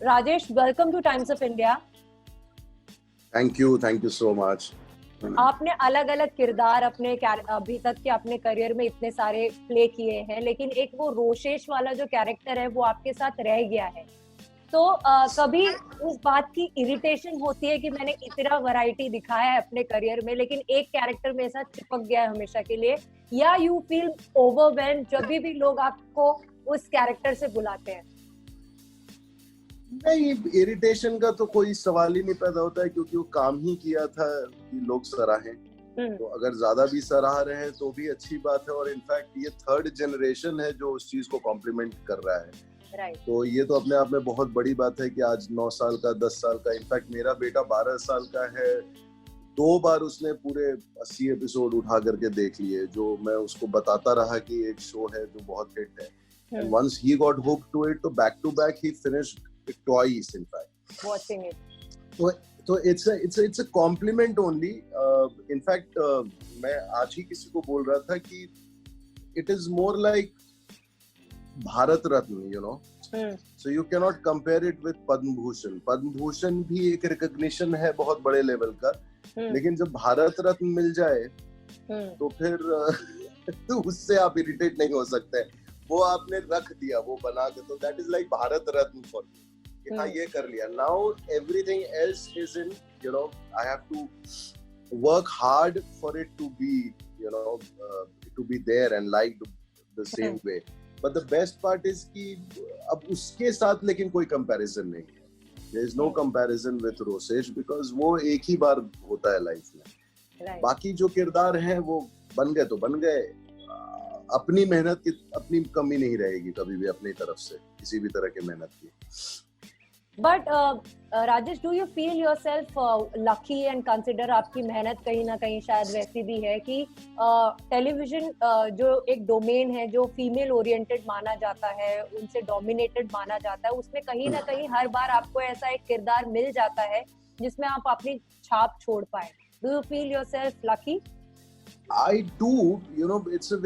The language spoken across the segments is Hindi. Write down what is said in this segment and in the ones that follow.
Rajesh, welcome two times of India. Thank you so much. आपने अलग अलग किरदार अपने अभी तक के अपने करियर में इतने सारे प्ले किए हैं, लेकिन एक वो रोशेश वाला जो कैरेक्टर है वो आपके साथ रह गया है। तो कभी उस बात की इरिटेशन होती है कि मैंने इतना वैरायटी दिखाया है अपने करियर में, लेकिन एक कैरेक्टर मेरे साथ चिपक गया है हमेशा के लिए, या यू फील ओवरवेल्म्ड जब भी लोग आपको उस कैरेक्टर से बुलाते हैं? नहीं, इरिटेशन का तो कोई सवाल ही नहीं पैदा होता है, क्योंकि वो काम ही किया था कि लोग सराहें। तो अगर ज्यादा भी सराह रहे हैं तो भी अच्छी बात है, और इनफैक्ट ये थर्ड जनरेशन है जो उस चीज को कॉम्प्लीमेंट कर रहा है। तो ये तो अपने आप में बहुत बड़ी बात है कि आज 9 साल का, 10 साल का, इनफैक्ट मेरा बेटा 12 साल का है, 2 बार उसने पूरे 80 एपिसोड उठा करके देख लिए, जो मैं उसको बताता रहा कि एक शो है जो बहुत हिट है। And once he got hooked to it, तो back to back he finished it twice, in fact. Watching it. So it's a compliment only. In fact, मैं आज ही किसी को बोल रहा था कि it is more like Bharat Ratna, you know. So you cannot compare it with Padma Bhushan. Padma Bhushan भी एक recognition है बहुत बड़े लेवल का, लेकिन जब भारत रत्न मिल जाए तो फिर तो उससे आप इरिटेट नहीं हो सकते। वो आपने रख दिया, वो बना के, तो that is like Bharat Ratna for me कि हाँ ये कर लिया। Now everything else is in, you know, I have to work hard for it to be, you know, to be there and like the same way. But the best part is कि अब उसके साथ लेकिन कोई कंपैरिजन नहीं है। There is no comparison with Roshesh, because वो एक ही बार होता है लाइफ में। बाकी जो किरदार हैं वो बन गए तो बन गए। अपनी मेहनत की अपनी कमी नहीं रहेगी कभी भी अपनी तरफ से, किसी भी तरह की मेहनत की। But Rajesh, do you feel yourself lucky and consider आपकी मेहनत कहीं ना कहीं शायद वैसी भी है कि टेलीविजन जो एक डोमेन है जो फीमेल ओरिएंटेड माना जाता है, उनसे डोमिनेटेड माना जाता है, उसमें कहीं ना कहीं हर बार आपको ऐसा एक किरदार मिल जाता है जिसमें आप अपनी छाप छोड़ पाए? Do you feel yourself lucky? I do, you know, it's a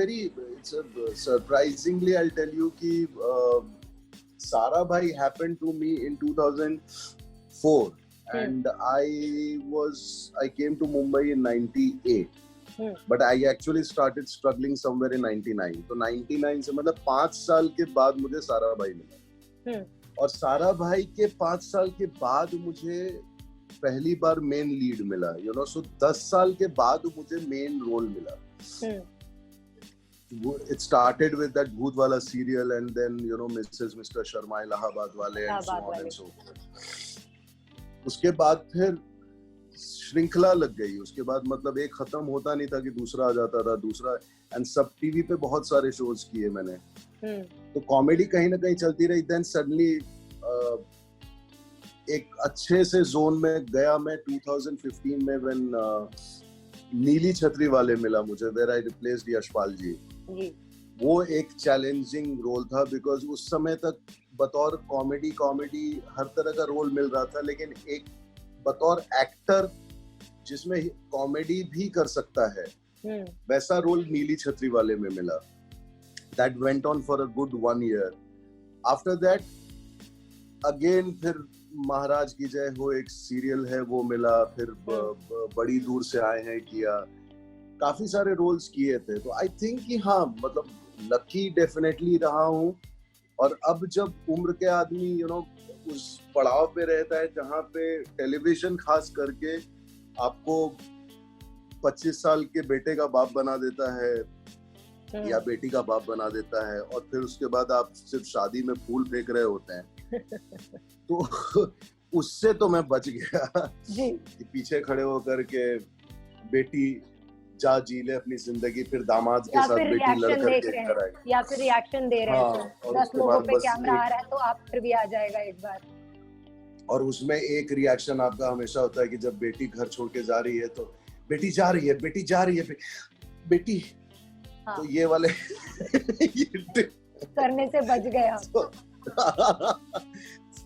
surprisingly, I'll tell you कि Sara Bhai happened to me in 2004 and I came to Mumbai in 98, but I actually started struggling somewhere in 99. तो 99 से मतलब 5 साल के बाद मुझे सारा भाई मिला, और सारा भाई के 5 साल के बाद मुझे पहली बार मेन लीड मिला, यू नो। सो 10 साल के बाद मुझे मेन रोल मिला। It started with that भूत वाला serial, and then you know Mrs. Mr. Sharma Allahabad वाले, and so on and so forth. उसके बाद फिर श्रृंखला लग गई। उसके बाद मतलब एक खत्म होता नहीं था कि दूसरा आ जाता था, दूसरा, एंड सब टीवी पे बहुत सारे शोज किए मैंने। तो कॉमेडी कहीं ना कहीं चलती रही। देन सडनली एक अच्छे से जोन में गया मैं 2015 में, व्हेन नीली छतरी वाले मिला मुझे, वेयर आई रिप्लेस्ड यशपाल जी। वो एक चैलेंजिंग रोल था, बिकॉज उस समय तक बतौर कॉमेडी हर तरह का रोल मिल रहा था, लेकिन एक बतौर एक्टर जिसमें कॉमेडी भी कर सकता है, वैसा रोल नीली छतरी वाले में मिला। That went on for a good 1 year. After that again फिर महाराज की जय हो एक सीरियल है वो मिला, फिर बड़ी दूर से आए हैं किया, काफी सारे रोल्स किए थे। तो आई थिंक कि हाँ, मतलब लकी डेफिनेटली रहा हूँ। और अब जब उम्र के आदमी यू नो उस पड़ाव पे रहता है जहाँ पे टेलीविजन खास करके आपको 25 साल के बेटे का बाप बना देता है या बेटी का बाप बना देता है, और फिर उसके बाद आप सिर्फ शादी में फूल फेंक रहे होते हैं, तो उससे तो मैं बच गया कि पीछे खड़े होकर के बेटी जा जी ले अपनी जिंदगी, फिर दामाद के साथ बेटी लड़कर देख कर आए, या फिर रिएक्शन दे रहे हैं, 10 लोगों पे कैमरा आ रहा है तो आप फिर भी आ जाएगा एक बार। और उसमें एक रिएक्शन आपका हमेशा होता है कि जब बेटी घर छोड़ के जा रही है तो बेटी जा रही है, बेटी जा रही है, बेटी, तो ये वाले करने से बच गया।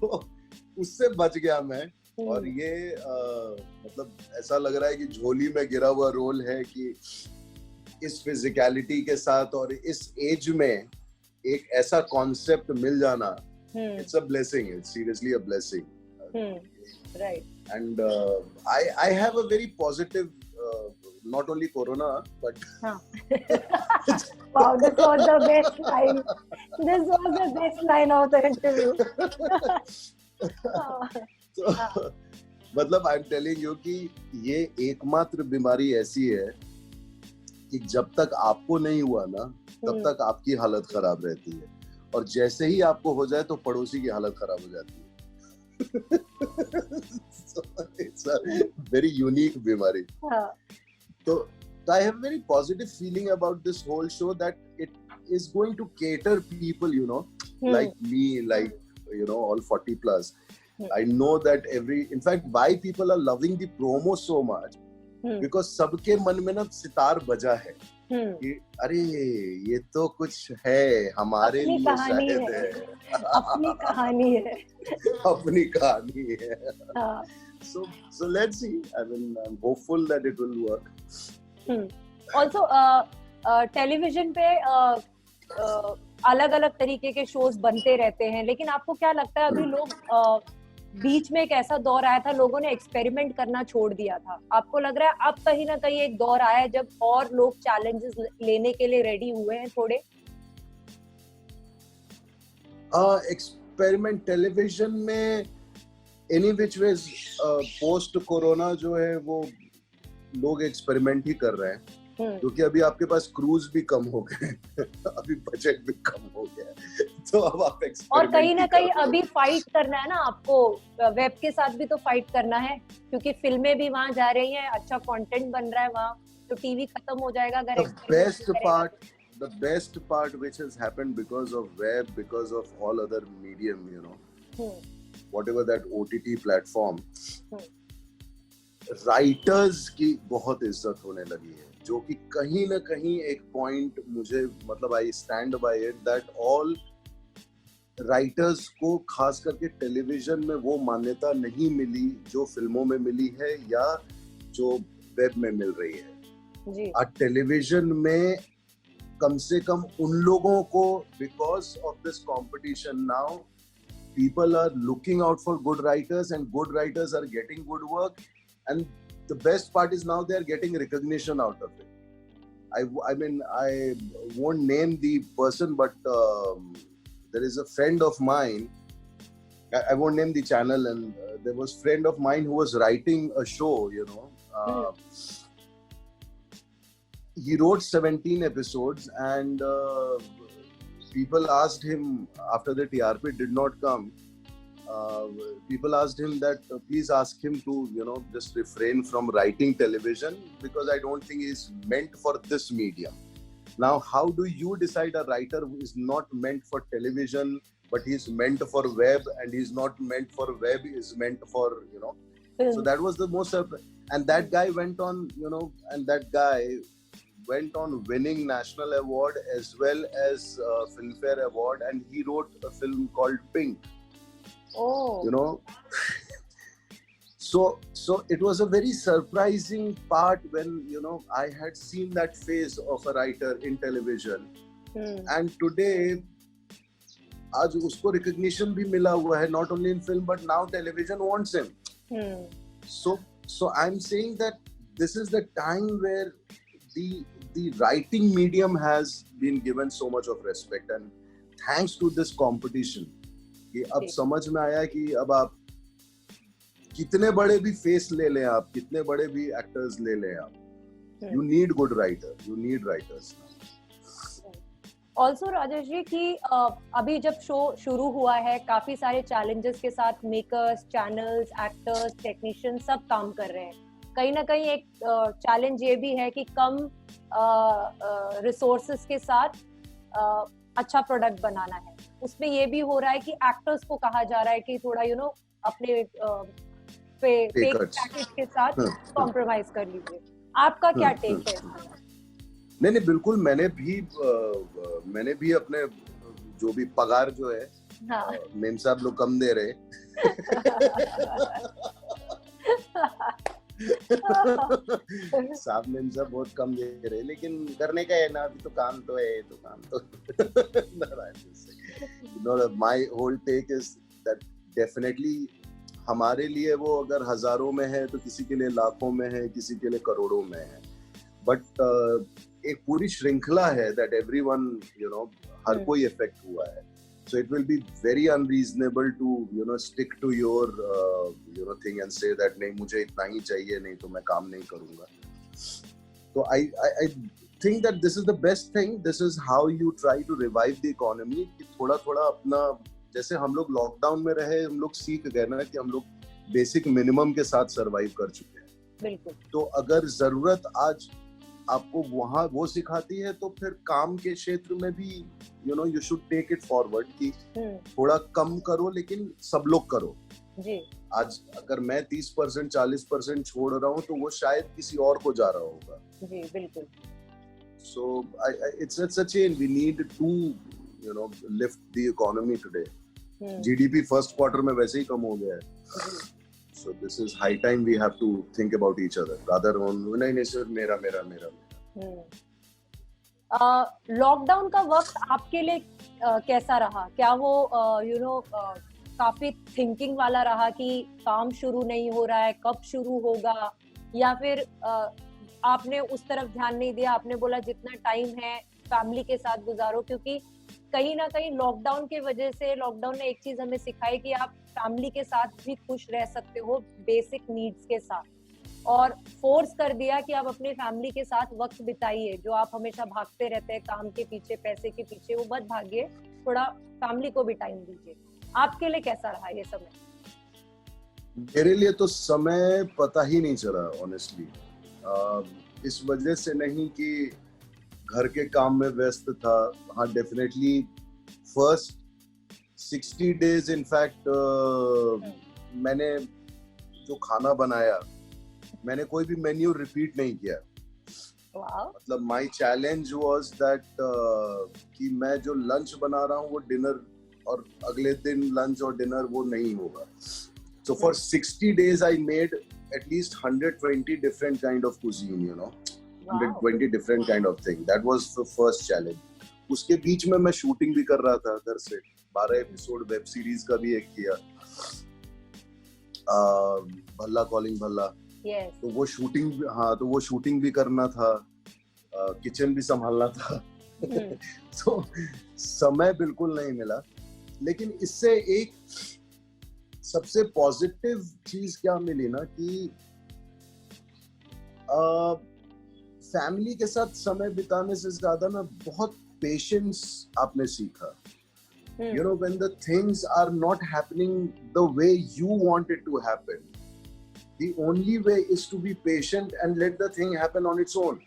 तो उससे बच गया मैं। और ये मतलब ऐसा लग रहा है कि झोली में गिरा हुआ रोल है कि इस फिजिकलिटी के साथ और इस एज में एक ऐसा कॉन्सेप्ट मिल जाना It's a blessing. It's seriously a blessing. Right. And I have a very positive, not only Corona, but wow, this was the best line. This was the best line of the interview. तो मतलब आई एम टेलिंग यू कि ये एकमात्र बीमारी ऐसी है कि जब तक आपको नहीं हुआ ना, तब तक आपकी हालत खराब रहती है, और जैसे ही आपको हो जाए तो पड़ोसी की हालत खराब हो जाती है. So it's a very unique बीमारी. तो I have a very positive feeling about this whole show, that it is going to cater people, you know, like me, like, you know, all 40 plus. I know that in fact, why people are loving the promo so much, because सबके मन में ना सितार बजा है कि अरे ये तो कुछ है हमारे लिए, शायद है, अपनी कहानी है, अपनी कहानी है. So let's see. I mean, I'm hopeful that it will work. Also, television पे अलग-अलग तरीके के शोज बनते रहते हैं, लेकिन आपको क्या लगता है, अभी लोग बीच में एक ऐसा दौर आया था, लोगों ने एक्सपेरिमेंट करना छोड़ दिया था. आपको लग रहा है अब कहीं ना कहीं एक दौर आया है जब और लोग चैलेंजेस लेने के लिए रेडी हुए हैं थोड़े? एक्सपेरिमेंट टेलीविजन में any which ways post corona जो है वो लोग एक्सपेरिमेंट ही कर रहे हैं, क्योंकि अभी आपके पास क्रूज भी कम हो गए, अभी बजट भी कम हो गया, तो अब आप एक्सपेरिमेंट. और कहीं ना कहीं अभी फाइट करना है ना आपको, वेब के साथ भी तो फाइट करना है, क्योंकि फिल्में भी वहां जा रही हैं, अच्छा कंटेंट बन रहा है वहां, तो टीवी खत्म हो जाएगा अगर the best part which has happened because of web, because of all other medium, you know, whatever that OTT platform, writers की बहुत इज्जत होने लगी है, जो कि कहीं ना कहीं एक पॉइंट मुझे, मतलब I stand by it, that all writers को खास करके टेलीविजन में वो मान्यता नहीं मिली जो फिल्मों में मिली है या जो वेब में मिल रही है. आज टेलीविजन में कम से कम उन लोगों को, because of this competition now, people are looking out for good writers and good writers are getting good work, and the best part is now they are getting recognition out of it. I mean, I won't name the person, but there is a friend of mine, I won't name the channel, and there was a friend of mine who was writing a show, you know. He wrote 17 episodes, and people asked him, after the TRP did not come, people asked him that please ask him to, you know, just refrain from writing television, because I don't think he's meant for this medium. Now, how do you decide a writer who is not meant for television, but he's meant for web, and he's not meant for web, is meant for, you know. So that was the most, and that guy went on, you know, and that guy went on winning national award as well as Filmfare award, and he wrote a film called Pink. You know, so it was a very surprising part when, you know, I had seen that face of a writer in television, and today आज उसको recognition भी मिला हुआ है, not only in film but now television wants him. So I'm saying that this is the time where the writing medium has been given so much of respect, and thanks to this competition, कि अब समझ में आया कि अब आप कितने बड़े भी फेस ले लें, आप कितने बड़े भी एक्टर्स ले लें, आप, you need good writer, you need writers. Also Rajesh ji कि अभी जब शो शुरू हुआ है, काफी सारे चैलेंजेस के साथ मेकर्स, चैनल्स, एक्टर्स, टेक्नीशियन सब काम कर रहे हैं. कहीं ना कहीं एक चैलेंज ये भी है कि कम रिसोर्सेस के साथ अच्छा प्रोडक्ट बनाना है. उसमें ये भी हो रहा है कि एक्टर्स को कहा जा रहा है कि थोड़ा यू नो अपने पैकेज के साथ कॉम्प्रोमाइज कर लीजिए. आपका क्या टेक है? नहीं बिल्कुल, मैंने भी अपने जो भी पगार जो है, मेम साहब लोग कम दे रहे साहब मेम साहब बहुत कम दे रहे, लेकिन करने का है ना, अभी तो काम तो है, तो काम तो my whole take is that definitely हमारे लिए वो अगर हजारों में है तो किसी के लिए लाखों में है, किसी के लिए करोड़ों में है, बट एक पूरी श्रृंखला है that everyone हर कोई इफेक्ट हुआ है. So it will be very unreasonable to stick to your thing and say that नहीं मुझे इतना ही चाहिए, नहीं तो मैं काम नहीं करूँगा. So I think that this is the best thing. This is how you try to revive the economy. कि थोड़ा थोड़ा अपना, जैसे हम लोग लॉकडाउन में रहे, हम लोग सीख गए ना कि हम लोग बेसिक मिनिमम के साथ सरवाइव कर चुके हैं. बिल्कुल. तो अगर जरूरत आज आपको वहाँ वो सिखाती है तो फिर काम के क्षेत्र में भी you should take it forward कि थोड़ा कम करो लेकिन सब लोग करो. जी. आज अगर मैं 30% 40% छोड़ रहा हूँ तो वो शायद किसी और को जा रहा होगा. जी बिल्कुल. So it's a chain. We need to lift the economy today. GDP first quarter में वैसे ही कम हो गया है. So this is high time we have to think about each other rather than नहीं सिर्फ मेरा. लॉकडाउन का वक्त आपके लिए कैसा रहा? क्या वो काफी थिंकिंग वाला रहा कि काम शुरू नहीं हो रहा है, कब शुरू होगा, या फिर आपने उस तरफ ध्यान नहीं दिया, आपने बोला जितना टाइम है फैमिली के साथ गुजारो? क्योंकि कहीं ना कहीं लॉकडाउन के वजह से, लॉकडाउन ने एक चीज हमें सिखाई कि आप फैमिली के साथ भी खुश रह सकते हो बेसिक नीड्स के साथ, और फोर्स कर दिया कि आप अपने फैमिली के साथ वक्त बिताइए. जो आप हमेशा भागते रहते हैं काम के पीछे, पैसे के पीछे, वो मत भागिए, थोड़ा फैमिली को भी टाइम दीजिए. आपके लिए कैसा रहा ये समय? मेरे लिए तो समय पता ही नहीं चला ऑनेस्टली. इस वजह से नहीं कि घर के काम में व्यस्त था. हाँ, डेफिनेटली फर्स्ट 60 days इनफैक्ट मैंने जो खाना बनाया, मैंने कोई भी मेन्यू रिपीट नहीं किया. मतलब माय चैलेंज वाज दैट कि मैं जो लंच बना रहा हूँ वो डिनर, और अगले दिन लंच और डिनर वो नहीं होगा. So for 60 days I made at least 120 different kind of cuisine, 120 different kind of thing. That was the first challenge. उसके बीच में मैं शूटिंग भी कर रहा था घर से. 12 एपिसोड वेब सीरीज का भी एक किया, भल्ला कॉलिंग भल्ला. तो वो शूटिंग भी करना था, किचन भी संभालना था. तो समय बिल्कुल नहीं मिला. लेकिन इससे एक सबसे पॉजिटिव चीज क्या मिली ना कि फैमिली के साथ समय बिताने से ज्यादा ना बहुत पेशेंस आपने सीखा. When the things are not happening the way you want it to happen, the only way is to be patient and let the thing happen on its own.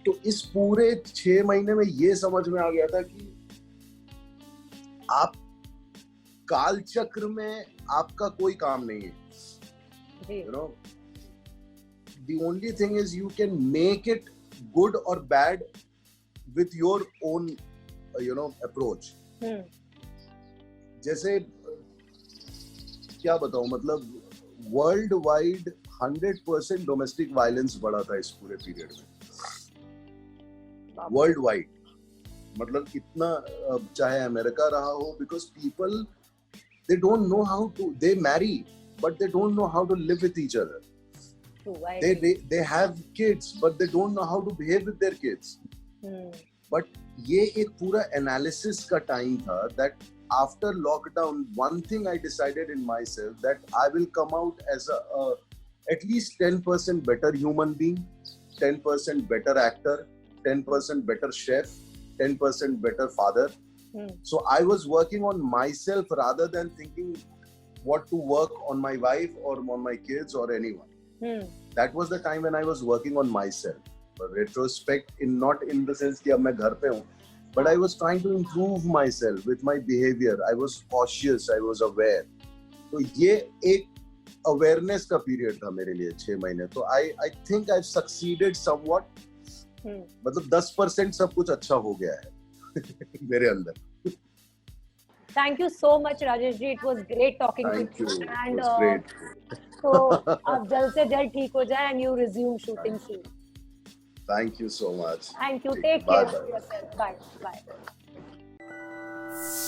तो इस पूरे 6 महीने में ये समझ में आ गया था कि आप काल चक्र में आपका कोई काम नहीं है. The only thing is you can make it good or bad with your own approach. जैसे क्या बताऊं, मतलब वर्ल्ड वाइड 100% डोमेस्टिक वायलेंस बढ़ा था इस पूरे पीरियड में. वर्ल्ड वाइड मतलब इतना, चाहे अमेरिका रहा हो, because people they don't know how to, they marry but they don't know how to live with each other. They have kids but they don't know how to behave with their kids. But ये एक पूरा analysis का time था that after lockdown, one thing I decided in myself that I will come out as a at least 10% better human being, 10% better actor, 10% better chef, 10% better father. So I was working on myself rather than thinking what to work on my wife or on my kids or anyone. That was the time when I was working on myself. But retrospect, not in the sense कि अब मैं घर पे हूँ, but I was trying to improve myself with my behavior. I was cautious, I was aware. तो ये एक awareness का period था मेरे लिए 6 महीने. तो I think I've succeeded somewhat. मतलब 10% सब कुछ अच्छा हो गया है मेरे अंदर. Thank you so much, Rajesh ji. It was great talking to you. And it was great. So आप जल्द से जल्द ठीक हो जाए and you resume shooting soon. Thank you so much. Thank you. Take care of yourself. Bye. है।